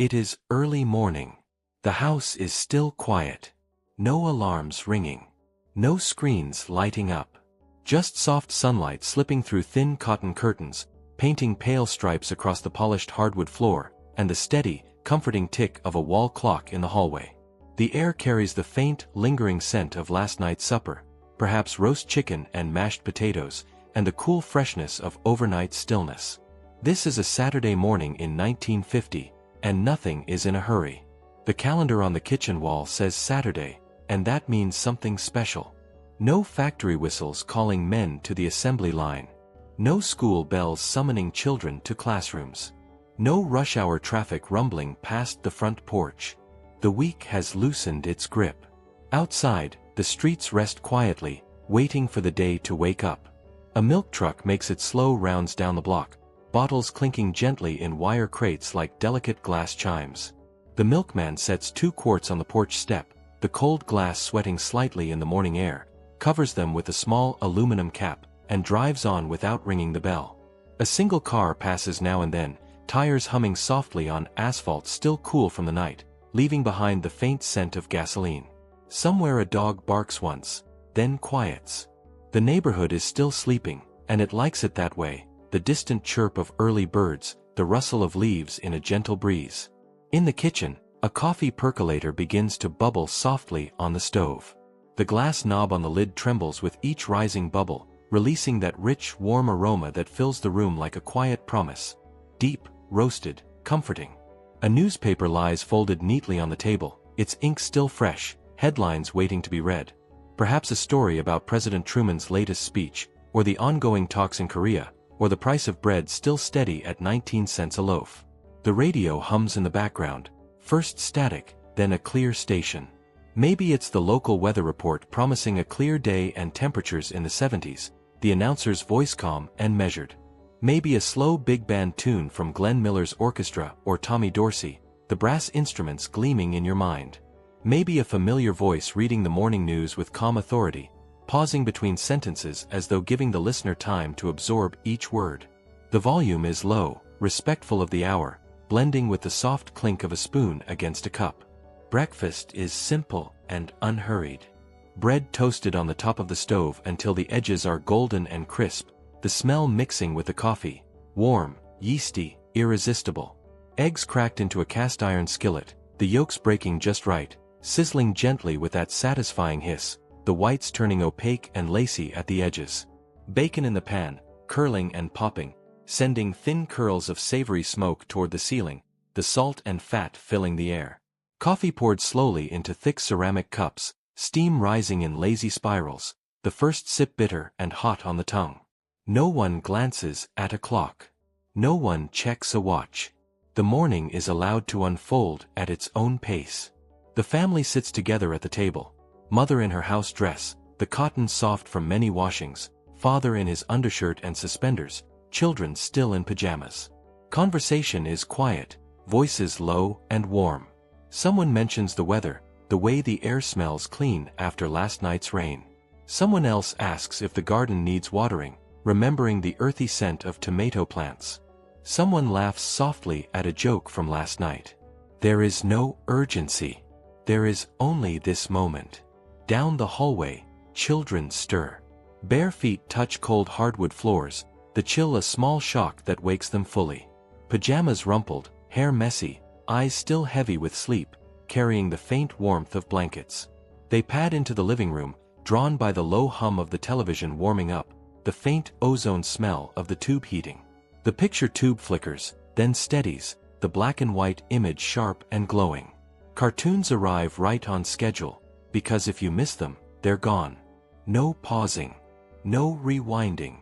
It is early morning. The house is still quiet. No alarms ringing. No screens lighting up. Just soft sunlight slipping through thin cotton curtains, painting pale stripes across the polished hardwood floor, and the steady, comforting tick of a wall clock in the hallway. The air carries the faint, lingering scent of last night's supper, perhaps roast chicken and mashed potatoes, and the cool freshness of overnight stillness. This is a Saturday morning in 1950, and nothing is in a hurry. The calendar on the kitchen wall says Saturday, and that means something special. No factory whistles calling men to the assembly line. No school bells summoning children to classrooms. No rush-hour traffic rumbling past the front porch. The week has loosened its grip. Outside, the streets rest quietly, waiting for the day to wake up. A milk truck makes its slow rounds down the block, bottles clinking gently in wire crates like delicate glass chimes. The milkman sets 2 quarts on the porch step, the cold glass sweating slightly in the morning air, covers them with a small aluminum cap, and drives on without ringing the bell. A single car passes now and then, tires humming softly on asphalt still cool from the night, leaving behind the faint scent of gasoline. Somewhere a dog barks once, then quiets. The neighborhood is still sleeping, and it likes it that way, the distant chirp of early birds, the rustle of leaves in a gentle breeze. In the kitchen, a coffee percolator begins to bubble softly on the stove. The glass knob on the lid trembles with each rising bubble, releasing that rich, warm aroma that fills the room like a quiet promise. Deep, roasted, comforting. A newspaper lies folded neatly on the table, its ink still fresh, headlines waiting to be read. Perhaps a story about President Truman's latest speech, or the ongoing talks in Korea, or the price of bread still steady at 19 cents a loaf. The radio hums in the background, first static, then a clear station. Maybe it's the local weather report promising a clear day and temperatures in the 70s, the announcer's voice calm and measured. Maybe a slow big band tune from Glenn Miller's orchestra or Tommy Dorsey, the brass instruments gleaming in your mind. Maybe a familiar voice reading the morning news with calm authority, pausing between sentences as though giving the listener time to absorb each word. The volume is low, respectful of the hour, blending with the soft clink of a spoon against a cup. Breakfast is simple and unhurried. Bread toasted on the top of the stove until the edges are golden and crisp, the smell mixing with the coffee, warm, yeasty, irresistible. Eggs cracked into a cast-iron skillet, the yolks breaking just right, sizzling gently with that satisfying hiss, the whites turning opaque and lacy at the edges. Bacon in the pan, curling and popping, sending thin curls of savory smoke toward the ceiling, the salt and fat filling the air. Coffee poured slowly into thick ceramic cups, steam rising in lazy spirals, the first sip bitter and hot on the tongue. No one glances at a clock. No one checks a watch. The morning is allowed to unfold at its own pace. The family sits together at the table, mother in her house dress, the cotton soft from many washings, father in his undershirt and suspenders, children still in pajamas. Conversation is quiet, voices low and warm. Someone mentions the weather, the way the air smells clean after last night's rain. Someone else asks if the garden needs watering, remembering the earthy scent of tomato plants. Someone laughs softly at a joke from last night. There is no urgency. There is only this moment. Down the hallway, children stir. Bare feet touch cold hardwood floors, the chill a small shock that wakes them fully. Pajamas rumpled, hair messy, eyes still heavy with sleep, carrying the faint warmth of blankets. They pad into the living room, drawn by the low hum of the television warming up, the faint ozone smell of the tube heating. The picture tube flickers, then steadies, the black and white image sharp and glowing. Cartoons arrive right on schedule, because if you miss them, they're gone. No pausing. No rewinding.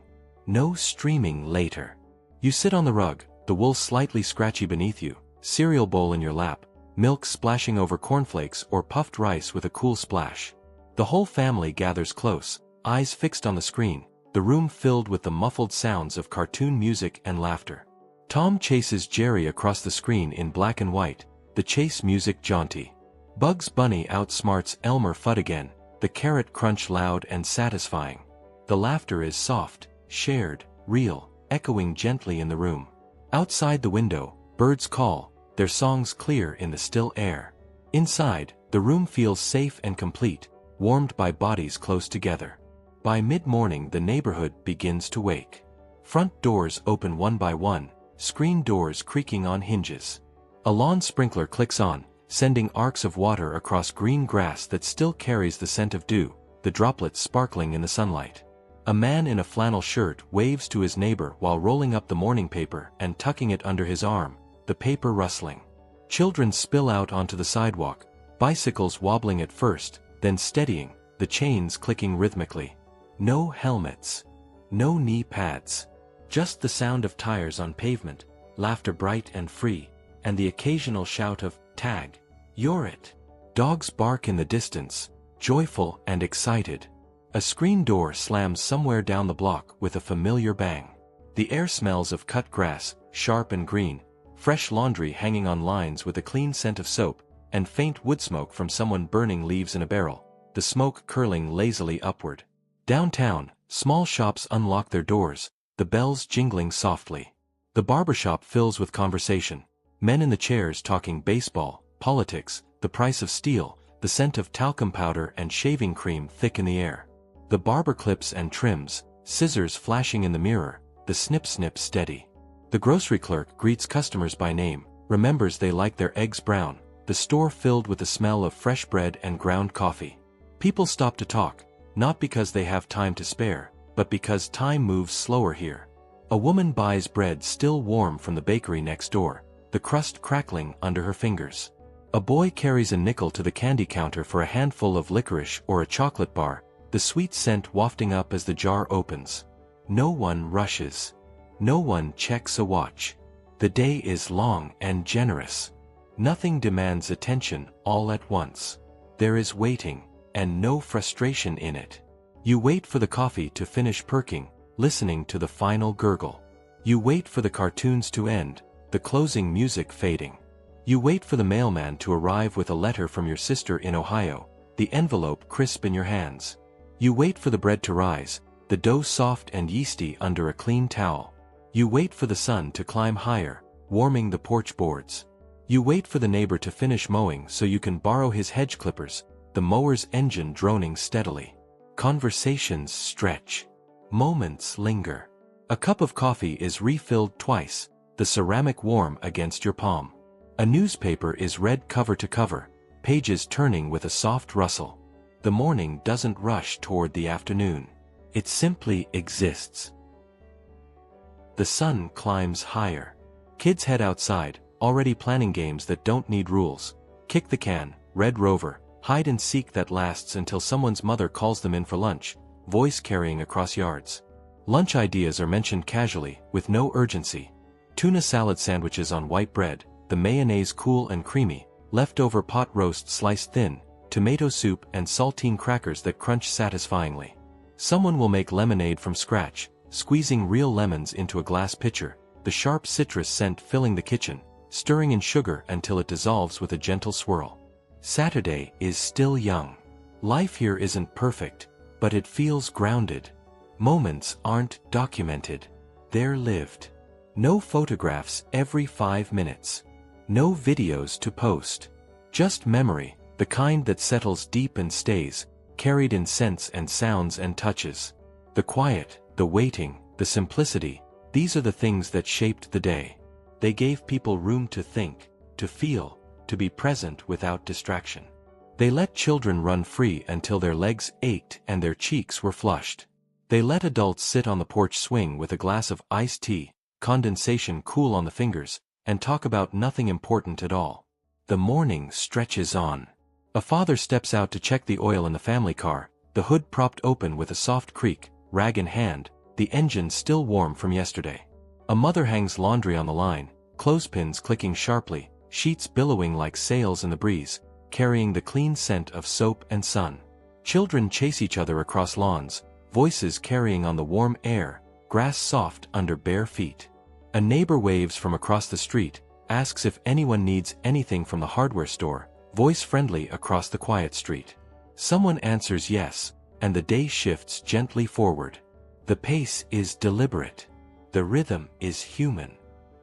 No streaming later. You sit on the rug, the wool slightly scratchy beneath you, cereal bowl in your lap, milk splashing over cornflakes or puffed rice with a cool splash. The whole family gathers close, eyes fixed on the screen, the room filled with the muffled sounds of cartoon music and laughter. Tom chases Jerry across the screen in black and white, the chase music jaunty. Bugs Bunny outsmarts Elmer Fudd again, the carrot crunch loud and satisfying. The laughter is soft, shared, real, echoing gently in the room. Outside the window, birds call, their songs clear in the still air. Inside, the room feels safe and complete, warmed by bodies close together. By mid-morning the neighborhood begins to wake. Front doors open one by one, screen doors creaking on hinges. A lawn sprinkler clicks on, sending arcs of water across green grass that still carries the scent of dew, the droplets sparkling in the sunlight. A man in a flannel shirt waves to his neighbor while rolling up the morning paper and tucking it under his arm, the paper rustling. Children spill out onto the sidewalk, bicycles wobbling at first, then steadying, the chains clicking rhythmically. No helmets. No knee pads. Just the sound of tires on pavement, laughter bright and free, and the occasional shout of, "Tag. You're it." Dogs bark in the distance, joyful and excited. A screen door slams somewhere down the block with a familiar bang. The air smells of cut grass, sharp and green, fresh laundry hanging on lines with a clean scent of soap, and faint wood smoke from someone burning leaves in a barrel, the smoke curling lazily upward. Downtown, small shops unlock their doors, the bells jingling softly. The barbershop fills with conversation, men in the chairs talking baseball, politics, the price of steel, the scent of talcum powder and shaving cream thick in the air. The barber clips and trims, scissors flashing in the mirror, the snip-snip steady. The grocery clerk greets customers by name, remembers they like their eggs brown, the store filled with the smell of fresh bread and ground coffee. People stop to talk, not because they have time to spare, but because time moves slower here. A woman buys bread still warm from the bakery next door, the crust crackling under her fingers. A boy carries a nickel to the candy counter for a handful of licorice or a chocolate bar, the sweet scent wafting up as the jar opens. No one rushes. No one checks a watch. The day is long and generous. Nothing demands attention all at once. There is waiting, and no frustration in it. You wait for the coffee to finish perking, listening to the final gurgle. You wait for the cartoons to end, the closing music fading. You wait for the mailman to arrive with a letter from your sister in Ohio, the envelope crisp in your hands. You wait for the bread to rise, the dough soft and yeasty under a clean towel. You wait for the sun to climb higher, warming the porch boards. You wait for the neighbor to finish mowing so you can borrow his hedge clippers, the mower's engine droning steadily. Conversations stretch. Moments linger. A cup of coffee is refilled twice, the ceramic warm against your palm. A newspaper is read cover to cover, pages turning with a soft rustle. The morning doesn't rush toward the afternoon. It simply exists. The sun climbs higher. Kids head outside, already planning games that don't need rules. Kick the can, Red Rover, hide and seek that lasts until someone's mother calls them in for lunch, voice carrying across yards. Lunch ideas are mentioned casually, with no urgency. Tuna salad sandwiches on white bread, the mayonnaise cool and creamy, leftover pot roast sliced thin, tomato soup and saltine crackers that crunch satisfyingly. Someone will make lemonade from scratch, squeezing real lemons into a glass pitcher, the sharp citrus scent filling the kitchen, stirring in sugar until it dissolves with a gentle swirl. Saturday is still young. Life here isn't perfect, but it feels grounded. Moments aren't documented. They're lived. No photographs every 5 minutes. No videos to post. Just memory, the kind that settles deep and stays, carried in scents and sounds and touches. The quiet, the waiting, the simplicity, these are the things that shaped the day. They gave people room to think, to feel, to be present without distraction. They let children run free until their legs ached and their cheeks were flushed. They let adults sit on the porch swing with a glass of iced tea, condensation cool on the fingers, and talk about nothing important at all. The morning stretches on. A father steps out to check the oil in the family car, the hood propped open with a soft creak, rag in hand, the engine still warm from yesterday. A mother hangs laundry on the line, clothespins clicking sharply, sheets billowing like sails in the breeze, carrying the clean scent of soap and sun. Children chase each other across lawns, voices carrying on the warm air, grass soft under bare feet. A neighbor waves from across the street, asks if anyone needs anything from the hardware store, voice friendly across the quiet street. Someone answers yes, and the day shifts gently forward. The pace is deliberate. The rhythm is human.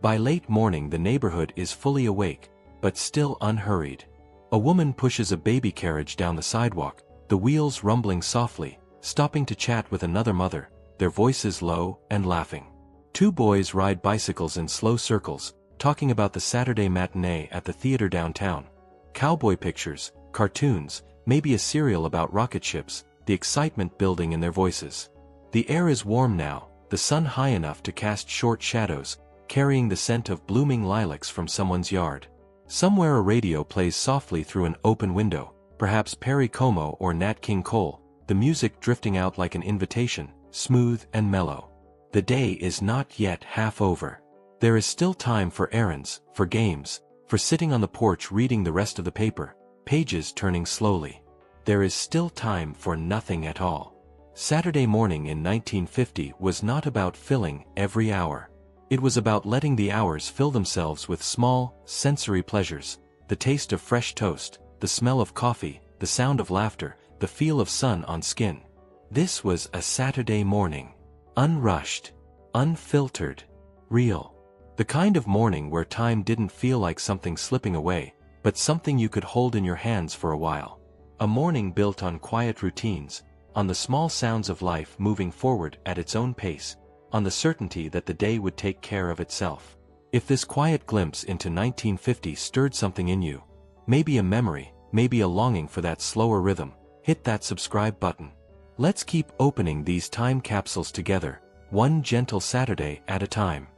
By late morning the neighborhood is fully awake, but still unhurried. A woman pushes a baby carriage down the sidewalk, the wheels rumbling softly, stopping to chat with another mother, their voices low and laughing. Two boys ride bicycles in slow circles, talking about the Saturday matinee at the theater downtown. Cowboy pictures, cartoons, maybe a serial about rocket ships, the excitement building in their voices. The air is warm now, the sun high enough to cast short shadows, carrying the scent of blooming lilacs from someone's yard. Somewhere a radio plays softly through an open window, perhaps Perry Como or Nat King Cole, the music drifting out like an invitation, smooth and mellow. The day is not yet half over. There is still time for errands, for games, for sitting on the porch reading the rest of the paper, pages turning slowly. There is still time for nothing at all. Saturday morning in 1950 was not about filling every hour. It was about letting the hours fill themselves with small, sensory pleasures, the taste of fresh toast, the smell of coffee, the sound of laughter, the feel of sun on skin. This was a Saturday morning. Unrushed, unfiltered, real. The kind of morning where time didn't feel like something slipping away, but something you could hold in your hands for a while. A morning built on quiet routines, on the small sounds of life moving forward at its own pace, on the certainty that the day would take care of itself. If this quiet glimpse into 1950 stirred something in you, maybe a memory, maybe a longing for that slower rhythm, hit that subscribe button. Let's keep opening these time capsules together, one gentle Saturday at a time.